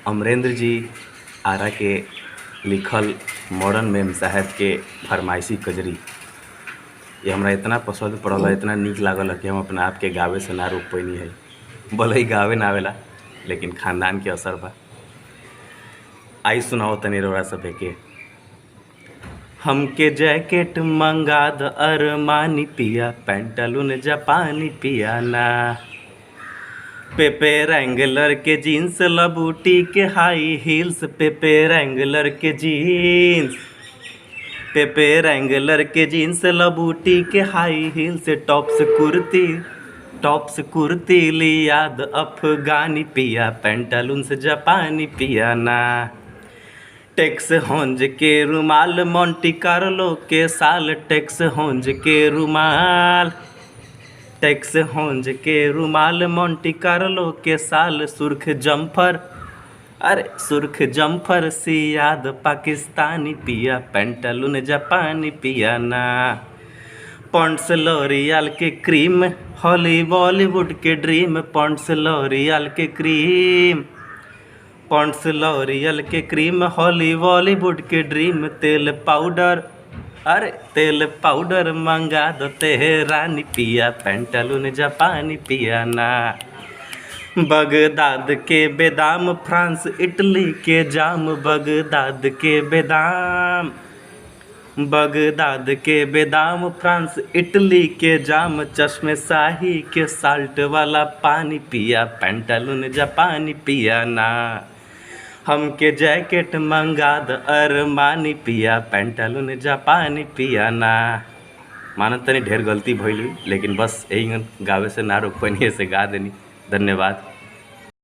अमरेंद्र जी आरा के लिखल मॉडर्न मेम साहब के फरमाइशी कजरी ये हमरा इतना पसंद पड़ल है, इतना नीक लागल है कि हम अपना आप के गावे से ना रोक पैनी है। भले ही गावे ना आवेला लेकिन खानदान के असर बा। आई सुनाओ तनी रउरा सभे के। हमके जैकेट मंगा द अरमानी पिया, पैंटालून जापानी पिया ना, पेपे रैंगलर के जीन्स लबूटी के हाई हील्स, पेपे रैंगलर के जीन्स, पेपे रैंगलर के जीन्स लबूटी के हाई हील्स, टॉप्स कुर्ती लियाद अफगानी पिया, पैंटालून से जापानी पिया ना, टेक्स होंज के रुमाल मोंटी कार्लो के साल, टेक्स होंज के रुमाल, टेक्स होंज के रुमाल मोंटी कार्लो के साल, सुर्ख जम्फर सियाद पाकिस्तानी पिया, पैंटालून जापानी पिया ना, पॉन्ड्स लॉरियल के क्रीम हॉली बॉलीवुड के ड्रीम, पॉन्ड्स लॉरियल के क्रीम, पॉन्ड्स लॉरियल के क्रीम हॉली बॉलीवुड के ड्रीम, तेल पाउडर मंगा दो तेहरानी पिया, पैंटालून जापानी पिया ना, बगदाद के बेदाम फ्रांस इटली के जाम, बगदाद के बेदाम फ्रांस इटली के जाम, चश्मे शाही के साल्ट वाला पानी पिया, पैंटालून जापानी पिया ना, हमके जैकेट मंगा द अरमानी पिया, पैंटालून जापानी पिया ना। मानत तनी ढेर गलती भइल लेकिन बस यही गावे से ना रोक पैनी से गा देनी। धन्यवाद।